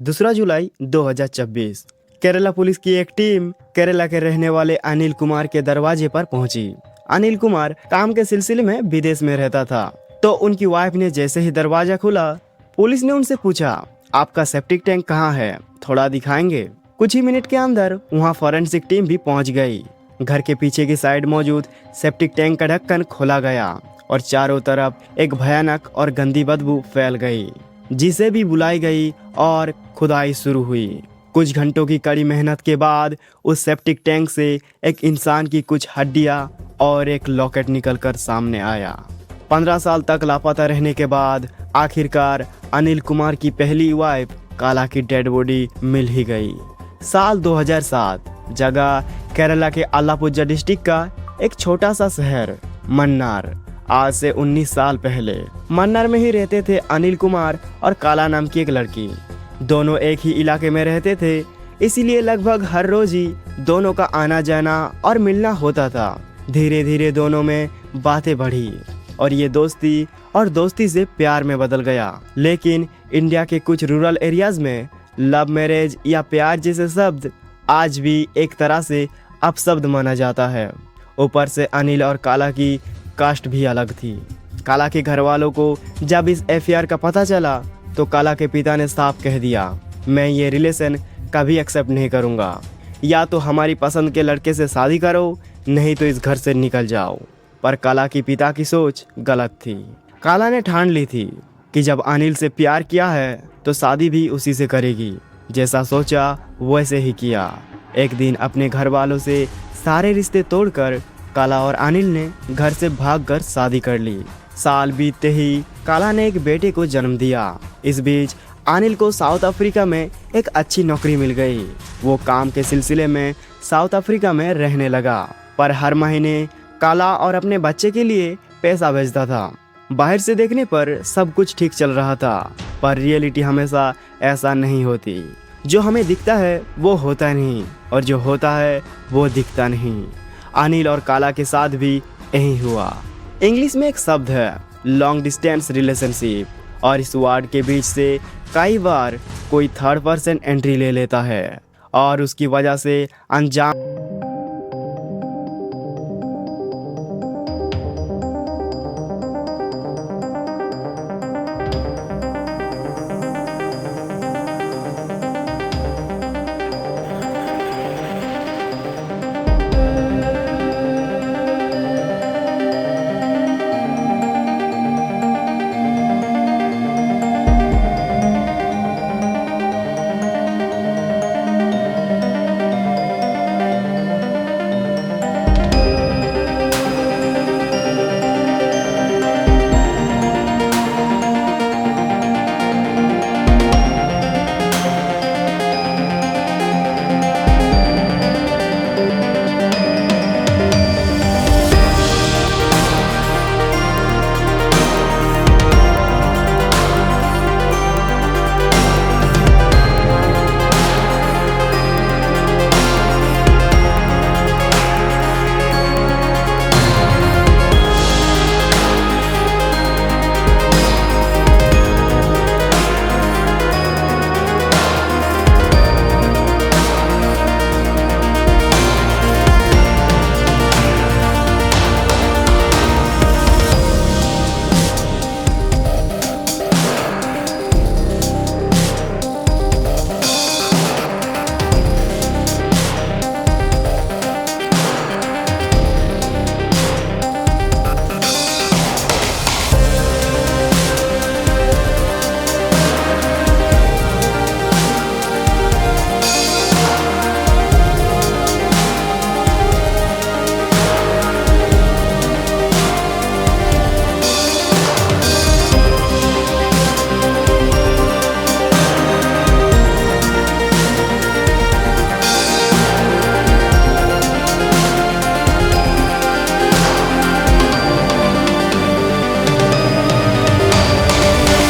2 जुलाई 2026 Kerala police की एक team Kerala के रहने वाले अनिल कुमार के दरवाजे पर पहुंची। अनिल कुमार काम के सिलसिले में विदेश में रहता था, तो उनकी वाइफ ने जैसे ही दरवाजा खुला, पुलिस ने उनसे पूछा, आपका सेप्टिक टैंक कहाँ है, थोड़ा दिखाएंगे। कुछ ही मिनट के अंदर वहाँ फॉरेंसिक टीम भी पहुँच गई। घर के पीछे की साइड मौजूद सेप्टिक टैंक का ढक्कन खोला गया और चारों तरफ एक भयानक और गंदी बदबू फैल गई, जिसे भी बुलाई गई और खुदाई शुरू हुई। कुछ घंटों की कड़ी मेहनत के बाद उस सेप्टिक टैंक से एक इंसान की कुछ हड्डियां और एक लॉकेट निकलकर सामने आया। 15 साल तक लापता रहने के बाद आखिरकार अनिल कुमार की पहली वाइफ काला की डेड बॉडी मिल ही गई। साल 2007, जगह केरला के आलापुझा डिस्ट्रिक्ट का एक छोटा सा शहर मन्नार। आज से 19 साल पहले मन्नार में ही रहते थे अनिल कुमार और काला नाम की एक लड़की। दोनों एक ही इलाके में रहते थे, इसीलिए लगभग हर रोज ही दोनों का आना जाना और मिलना होता था। धीरे धीरे दोनों में बातें बढ़ी और ये दोस्ती से प्यार में बदल गया। लेकिन इंडिया के कुछ रूरल एरियाज में लव मैरिज या प्यार जैसे शब्द आज भी एक तरह से अपशब्द माना जाता है। ऊपर से अनिल और काला की कास्ट भी अलग थी। काला के घर वालों को जब इस एफआईआर का पता चला तो काला के पिता ने साफ कह दिया, मैं ये रिलेशन कभी एक्सेप्ट नहीं करूँगा। या तो हमारी पसंद के लड़के से शादी करो, नहीं तो इस घर से निकल जाओ। पर काला के पिता की सोच गलत थी। काला ने ठान ली थी कि जब अनिल से प्यार किया है तो शादी भी उसी से करेगी। जैसा सोचा वैसे ही किया। एक दिन अपने घर वालों से सारे रिश्ते तोड़कर काला और अनिल ने घर से भागकर शादी कर ली। साल बीतते ही काला ने एक बेटे को जन्म दिया। इस बीच अनिल को साउथ अफ्रीका में एक अच्छी नौकरी मिल गई। वो काम के सिलसिले में साउथ अफ्रीका में रहने लगा, पर हर महीने काला और अपने बच्चे के लिए पैसा भेजता था। बाहर से देखने पर सब कुछ ठीक चल रहा था, पर रियलिटी हमेशा ऐसा नहीं होती। जो हमें दिखता है वो होता नहीं, और जो होता है वो दिखता नहीं। अनिल और काला के साथ भी यही हुआ। इंग्लिश में एक शब्द है लॉन्ग डिस्टेंस रिलेशनशिप, और इस वर्ड के बीच से कई बार कोई थर्ड पर्सन एंट्री ले लेता है और उसकी वजह से अंजाम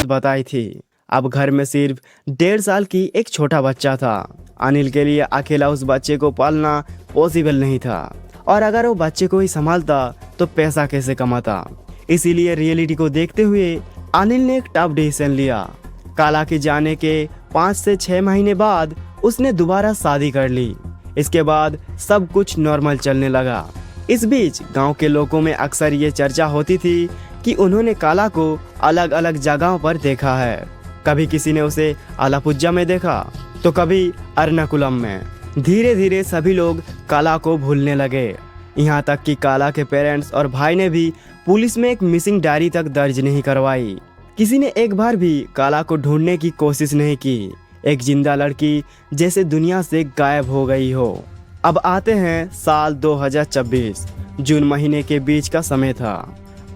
बताई थी। अब घर में सिर्फ 1.5 साल की एक छोटा बच्चा था। अनिल के लिए अकेला उस बच्चे को पालना पॉसिबल नहीं था, और अगर वो बच्चे को ही संभालता तो पैसा कैसे कमाता। इसीलिए रियलिटी को देखते हुए अनिल ने एक टफ डिसीजन लिया। काला के जाने के 5 से 6 महीने बाद उसने दोबारा शादी कर ली। इसके बाद सब कुछ नॉर्मल चलने लगा। इस बीच गांव के लोगों में अक्सर ये चर्चा होती थी कि उन्होंने काला को अलग अलग जगहों पर देखा है। कभी किसी ने उसे आलापुझा में देखा तो कभी अर्नाकुलम में। धीरे धीरे सभी लोग काला को भूलने लगे। यहाँ तक कि काला के पेरेंट्स और भाई ने भी पुलिस में एक मिसिंग डायरी तक दर्ज नहीं करवाई। किसी ने एक बार भी काला को ढूंढने की कोशिश नहीं की। एक जिंदा लड़की जैसे दुनिया से गायब हो गई हो। अब आते हैं साल 2026। जून महीने के बीच का समय था।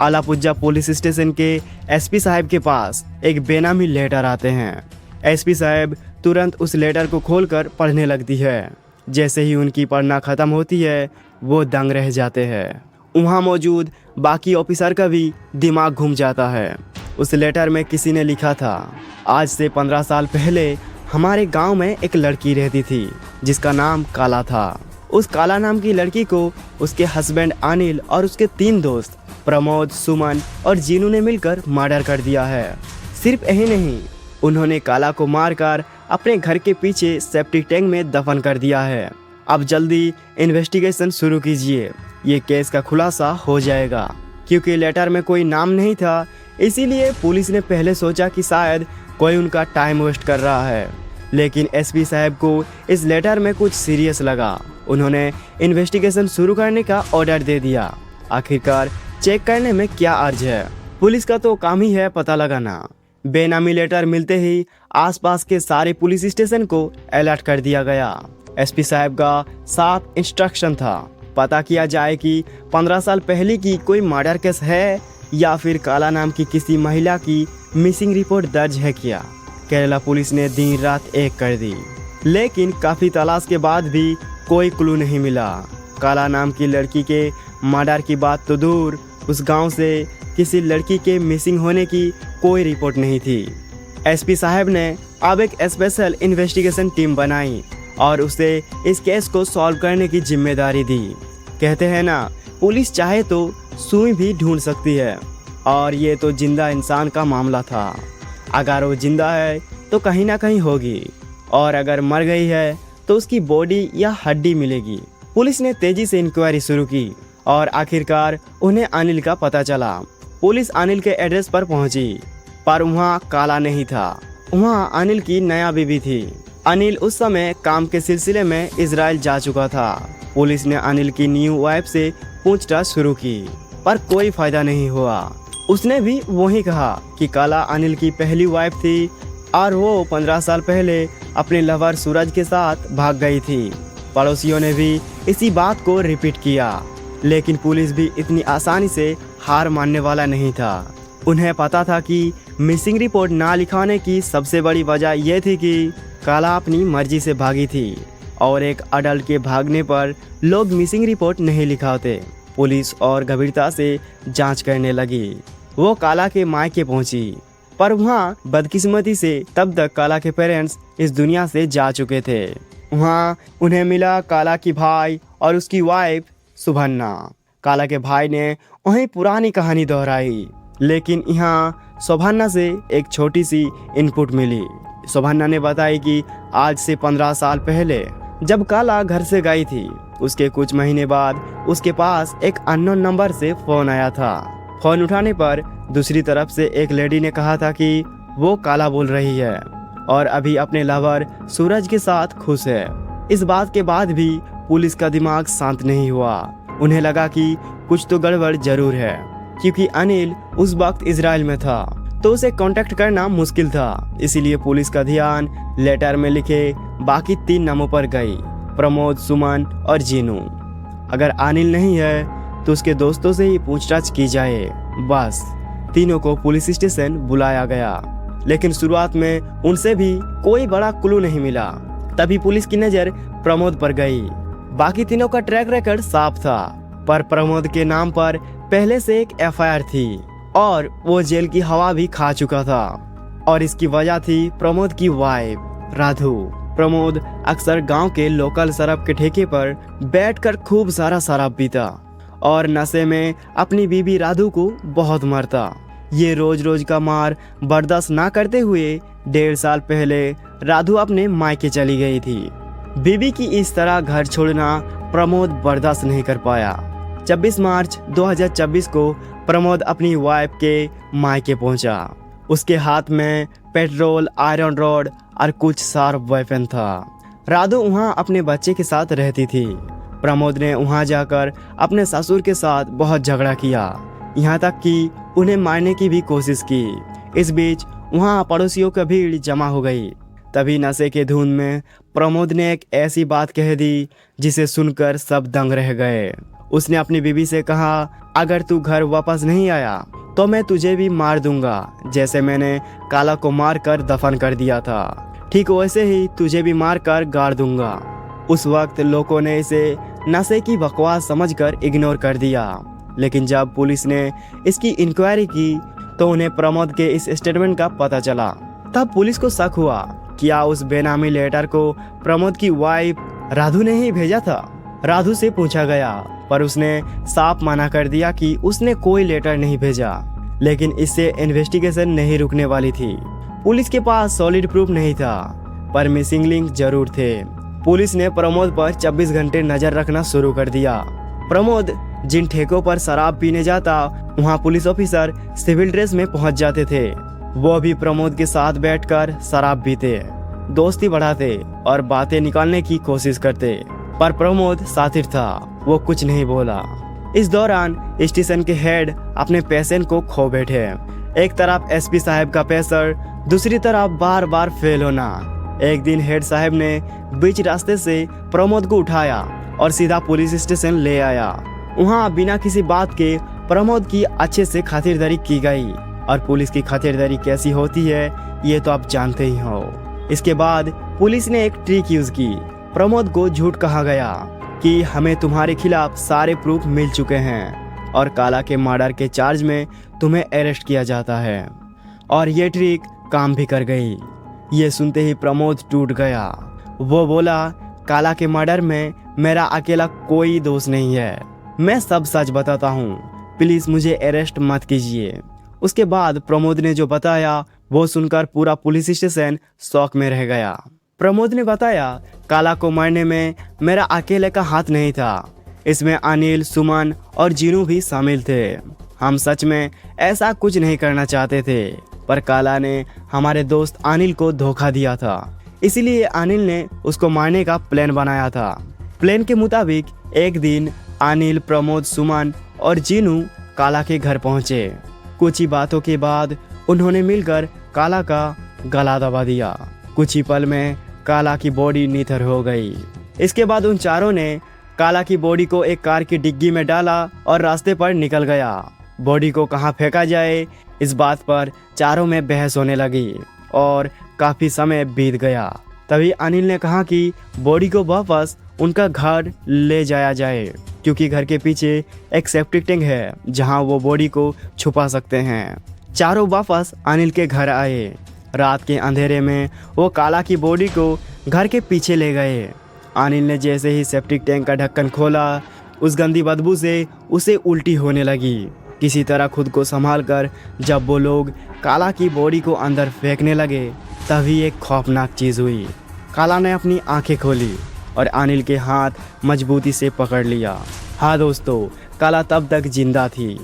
आलापुझा पुलिस स्टेशन के एसपी साहब के पास एक बेनामी लेटर आते हैं। एसपी साहब तुरंत उस लेटर को खोलकर पढ़ने लगती है। जैसे ही उनकी पढ़ना खत्म होती है वो दंग रह जाते हैं। वहाँ मौजूद बाकी ऑफिसर का भी दिमाग घूम जाता है। उस लेटर में किसी ने लिखा था, आज से 15 साल पहले हमारे गांव में एक लड़की रहती थी जिसका नाम काला था। उस काला नाम की लड़की को उसके हस्बैंड अनिल और उसके 3 दोस्त प्रमोद, सुमन और जीनू ने मिलकर मर्डर कर दिया है। सिर्फ यही नहीं, उन्होंने काला को मारकर अपने घर के पीछे सेप्टिक टैंक में दफन कर दिया है। अब जल्दी इन्वेस्टिगेशन शुरू कीजिए, ये केस का खुलासा हो जाएगा। क्योंकि लेटर में कोई नाम नहीं था, इसीलिए पुलिस ने पहले सोचा कि शायद कोई उनका टाइम वेस्ट कर रहा है। लेकिन एसपी साहब को इस लेटर में कुछ सीरियस लगा। उन्होंने इन्वेस्टिगेशन शुरू करने का ऑर्डर दे दिया। आखिरकार चेक करने में क्या अर्ज है, पुलिस का तो काम ही है पता लगाना। बेनामी लेटर मिलते ही आसपास के सारे पुलिस स्टेशन को अलर्ट कर दिया गया। एसपी साहब का साफ इंस्ट्रक्शन था, पता किया जाए कि 15 साल पहले की कोई मर्डर केस है या फिर काला नाम की किसी महिला की मिसिंग रिपोर्ट दर्ज है क्या। केरला पुलिस ने दिन रात एक कर दी, लेकिन काफ़ी तलाश के बाद भी कोई क्लू नहीं मिला। काला नाम की लड़की के मर्डर की बात तो दूर, उस गांव से किसी लड़की के मिसिंग होने की कोई रिपोर्ट नहीं थी। एसपी साहब ने अब एक स्पेशल इन्वेस्टिगेशन टीम बनाई और उसे इस केस को सॉल्व करने की जिम्मेदारी दी। कहते हैं ना, पुलिस चाहे तो सुई भी ढूंढ सकती है, और ये तो जिंदा इंसान का मामला था। अगर वो जिंदा है तो कहीं ना कहीं होगी, और अगर मर गई है तो उसकी बॉडी या हड्डी मिलेगी। पुलिस ने तेजी से इंक्वायरी शुरू की और आखिरकार उन्हें अनिल का पता चला। पुलिस अनिल के एड्रेस पर पहुंची, पर वहाँ काला नहीं था। वहाँ अनिल की नया बीवी थी। अनिल उस समय काम के सिलसिले में इजराइल जा चुका था। पुलिस ने अनिल की न्यू वाइफ से पूछताछ शुरू की, पर कोई फायदा नहीं हुआ। उसने भी वही कहा कि काला अनिल की पहली वाइफ थी और वो 15 साल पहले अपने लवर सूरज के साथ भाग गई थी। पड़ोसियों ने भी इसी बात को रिपीट किया, लेकिन पुलिस भी इतनी आसानी से हार मानने वाला नहीं था। उन्हें पता था कि मिसिंग रिपोर्ट ना लिखाने की सबसे बड़ी वजह यह थी कि काला अपनी मर्जी से भागी थी, और एक अडल्ट के भागने पर लोग मिसिंग रिपोर्ट नहीं लिखाते। पुलिस और गंभीरता से जांच करने लगी। वो काला के मायके पहुंची, पर वहाँ बदकिस्मती से तब तक काला के पेरेंट्स इस दुनिया से जा चुके थे। वहाँ उन्हें मिला काला की भाई और उसकी वाइफ सुभन्ना। काला के भाई ने वही पुरानी कहानी दोहराई, लेकिन यहाँ सुभन्ना से एक छोटी सी इनपुट मिली। सुभन्ना ने बताई कि आज से 15 साल पहले जब काला घर से गई थी, उसके कुछ महीने बाद उसके पास एक अननोन नंबर से फोन आया था। फोन उठाने पर दूसरी तरफ से एक लेडी ने कहा था कि वो काला बोल रही है और अभी अपने लवर सूरज के साथ खुश है। इस बात के बाद भी पुलिस का दिमाग शांत नहीं हुआ। उन्हें लगा कि कुछ तो गड़बड़ जरूर है, क्योंकि अनिल उस वक्त इजराइल में था तो उसे कांटेक्ट करना मुश्किल था। इसीलिए पुलिस का ध्यान लेटर में लिखे बाकी 3 नामों पर गई, प्रमोद, सुमन और जीनू। अगर अनिल नहीं है तो उसके दोस्तों से ही पूछताछ की जाए। बस तीनों को पुलिस स्टेशन बुलाया गया, लेकिन शुरुआत में उनसे भी कोई बड़ा क्लू नहीं मिला। तभी पुलिस की नज़र प्रमोद पर गई। बाकी तीनों का ट्रैक रिकॉर्ड साफ था, पर प्रमोद के नाम पर पहले से एक एफआईआर थी और वो जेल की हवा भी खा चुका था। और इसकी वजह थी प्रमोद की वाइफ राधु। प्रमोद अक्सर गांव के लोकल शराब के ठेके पर बैठकर खूब सारा शराब पीता और नशे में अपनी बीबी राधु को बहुत मारता। ये रोज रोज का मार बर्दाश्त ना करते हुए 1.5 साल पहले राधु अपने मायके चली गई थी। बीबी की इस तरह घर छोड़ना प्रमोद बर्दाश्त नहीं कर पाया। 26 मार्च 2026 को प्रमोद अपनी वाइफ के मायके पहुंचा। उसके हाथ में पेट्रोल, आयरन रॉड और कुछ शार्प वेपन था। राधु वहां अपने बच्चे के साथ रहती थी। प्रमोद ने वहां जाकर अपने ससुर के साथ बहुत झगड़ा किया, यहाँ तक कि उन्हें मारने की भी कोशिश की। इस बीच वहां पड़ोसियों की भीड़ जमा हो गई। तभी नशे के धुन में प्रमोद ने एक ऐसी बात कह दी जिसे सुनकर सब दंग रह गए। उसने अपनी बीवी से कहा, अगर तू घर वापस नहीं आया तो मैं तुझे भी मार दूंगा, जैसे मैंने काला को मार कर दफन कर दिया था, ठीक वैसे ही तुझे भी मार कर गाड़ दूंगा। उस वक्त लोगों ने इसे नशे की बकवास समझकर इग्नोर कर दिया, लेकिन जब पुलिस ने इसकी इंक्वायरी की तो उन्हें प्रमोद के इस स्टेटमेंट का पता चला। तब पुलिस को शक हुआ, क्या उस बेनामी लेटर को प्रमोद की वाइफ राधु ने ही भेजा था। राधु से पूछा गया, पर उसने साफ मना कर दिया कि उसने कोई लेटर नहीं भेजा। लेकिन इससे इन्वेस्टिगेशन नहीं रुकने वाली थी। पुलिस के पास सॉलिड प्रूफ नहीं था, पर मिसिंग लिंक जरूर थे। पुलिस ने प्रमोद पर 24 घंटे नजर रखना शुरू कर दिया। प्रमोद जिन ठेकों पर शराब पीने जाता, वहाँ पुलिस ऑफिसर सिविल ड्रेस में पहुँच जाते थे। वो भी प्रमोद के साथ बैठकर शराब पीते, दोस्ती बढ़ाते और बातें निकालने की कोशिश करते, पर प्रमोद साथिर था, वो कुछ नहीं बोला। इस दौरान स्टेशन के हेड अपने पेशेंट को खो बैठे। एक तरफ एसपी साहब का प्रेशर, दूसरी तरफ बार बार फेल होना। एक दिन हेड साहब ने बीच रास्ते से प्रमोद को उठाया और सीधा पुलिस स्टेशन ले आया। वहाँ बिना किसी बात के प्रमोद की अच्छे से खातिरदारी की गई, और पुलिस की खातिरदारी कैसी होती है ये तो आप जानते ही हो। इसके बाद पुलिस ने एक ट्रिक यूज की। प्रमोद को झूठ कहा गया कि हमें तुम्हारे खिलाफ सारे प्रूफ मिल चुके हैं और काला के मर्डर के चार्ज में तुम्हें अरेस्ट किया जाता है, और ये ट्रिक काम भी कर गई। ये सुनते ही प्रमोद टूट गया। वो बोला, काला के मर्डर में मेरा अकेला कोई दोष नहीं है, मैं सब सच बताता हूँ, प्लीज मुझे अरेस्ट मत कीजिए। उसके बाद प्रमोद ने जो बताया वो सुनकर पूरा पुलिस स्टेशन शॉक में रह गया। प्रमोद ने बताया, काला को मारने में मेरा अकेले का हाथ नहीं था, इसमें अनिल, सुमन और जीनू भी शामिल थे। हम सच में ऐसा कुछ नहीं करना चाहते थे, पर काला ने हमारे दोस्त अनिल को धोखा दिया था, इसलिए अनिल ने उसको मारने का प्लान बनाया था। प्लान के मुताबिक एक दिन अनिल, प्रमोद, सुमन और जीनू काला के घर पहुंचे। कुछ ही बातों के बाद उन्होंने मिलकर काला का गला दबा दिया। कुछ ही पल में काला की बॉडी निथर हो गई। इसके बाद उन चारों ने काला की बॉडी को एक कार की डिग्गी में डाला और रास्ते पर निकल गया। बॉडी को कहाँ फेंका जाए इस बात पर चारों में बहस होने लगी और काफी समय बीत गया। तभी अनिल ने कहा कि बॉडी को वापस उनका घर ले जाया जाए, क्योंकि घर के पीछे एक सेप्टिक टैंक है जहां वो बॉडी को छुपा सकते हैं। चारों वापस अनिल के घर आए। रात के अंधेरे में वो काला की बॉडी को घर के पीछे ले गए। अनिल ने जैसे ही सेप्टिक टैंक का ढक्कन खोला, उस गंदी बदबू से उसे उल्टी होने लगी। किसी तरह खुद को संभाल कर जब वो लोग काला की बॉडी को अंदर फेंकने लगे, तभी एक खौफनाक चीज़ हुई। काला ने अपनी आंखें खोली और अनिल के हाथ मजबूती से पकड़ लिया। हाँ दोस्तों, काला तब तक जिंदा थी।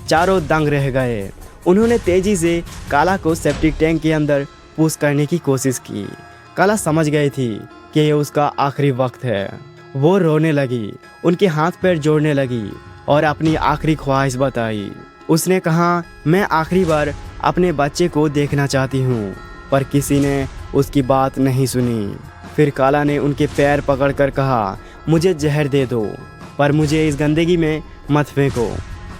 चारों दंग रह गए। उन्होंने तेजी से काला को सेप्टिक टैंक के अंदर पुश करने की कोशिश की। काला समझ गई थी कि ये उसका आखिरी वक्त है। वो रोने लगी, उनके हाथ पैर जोड़ने लगी और अपनी आखिरी ख्वाहिश बताई। उसने कहा, मैं आखिरी बार अपने बच्चे को देखना चाहती हूँ, पर किसी ने उसकी बात नहीं सुनी। फिर काला ने उनके पैर पकड़कर कहा, मुझे जहर दे दो, पर मुझे इस गंदगी में मत फेंको।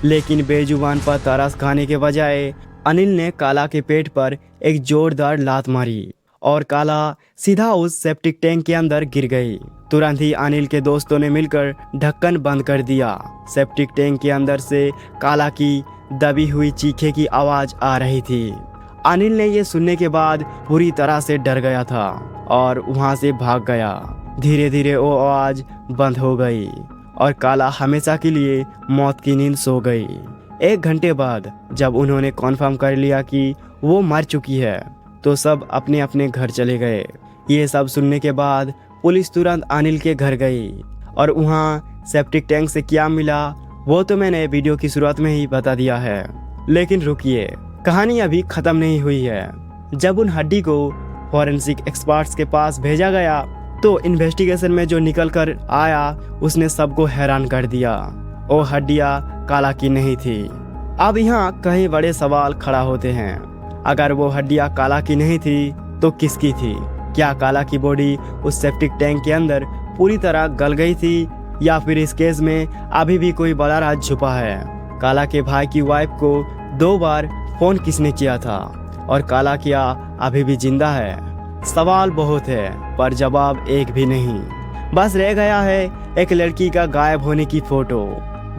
लेकिन बेजुबान पर तरस खाने के बजाय अनिल ने काला के पेट पर एक जोरदार लात मारी और काला सीधा उस सेप्टिक टैंक के अंदर गिर गई। तुरंत ही अनिल के दोस्तों ने मिलकर ढक्कन बंद कर दिया। सेप्टिक टैंक के अंदर से काला की दबी हुई चीखे की आवाज आ रही थी। अनिल ने ये सुनने के बाद पूरी तरह से डर गया था और वहां से भाग गया। धीरे धीरे वो आवाज बंद हो गई और काला हमेशा के लिए मौत की नींद सो गई। 1 घंटे बाद जब उन्होंने कॉन्फर्म कर लिया कि वो मर चुकी है, तो सब अपने अपने घर चले गए। ये सब सुनने के बाद पुलिस तुरंत अनिल के घर गई और वहाँ सेप्टिक टैंक से क्या मिला वो तो मैंने वीडियो की शुरुआत में ही बता दिया है। लेकिन रुकिए, कहानी अभी खत्म नहीं हुई है। जब उन हड्डी को फॉरेंसिक एक्सपर्ट्स के पास भेजा गया तो इन्वेस्टिगेशन में जो निकल कर आया उसने सबको हैरान कर दिया। वो हड्डियां काला की नहीं थी। अब यहाँ कई बड़े सवाल खड़ा होते हैं। अगर वो हड्डियां काला की नहीं थी तो किसकी थी? क्या काला की बॉडी उस सेप्टिक टैंक के अंदर पूरी तरह गल गई थी या फिर इस केस में अभी भी कोई बड़ा राज छुपा है? काला के भाई की वाइफ को 2 बार फोन किसने किया था और काला क्या अभी भी जिंदा है? सवाल बहुत है पर जवाब एक भी नहीं। बस रह गया है एक लड़की का गायब होने की फोटो।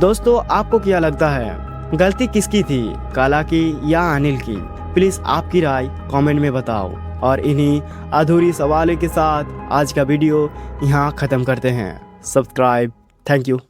दोस्तों, आपको क्या लगता है, गलती किसकी थी, काला की या अनिल की? प्लीज आपकी राय कमेंट में बताओ। और इन्हीं अधूरी सवालों के साथ आज का वीडियो यहाँ खत्म करते हैं। सब्सक्राइब। Thank you.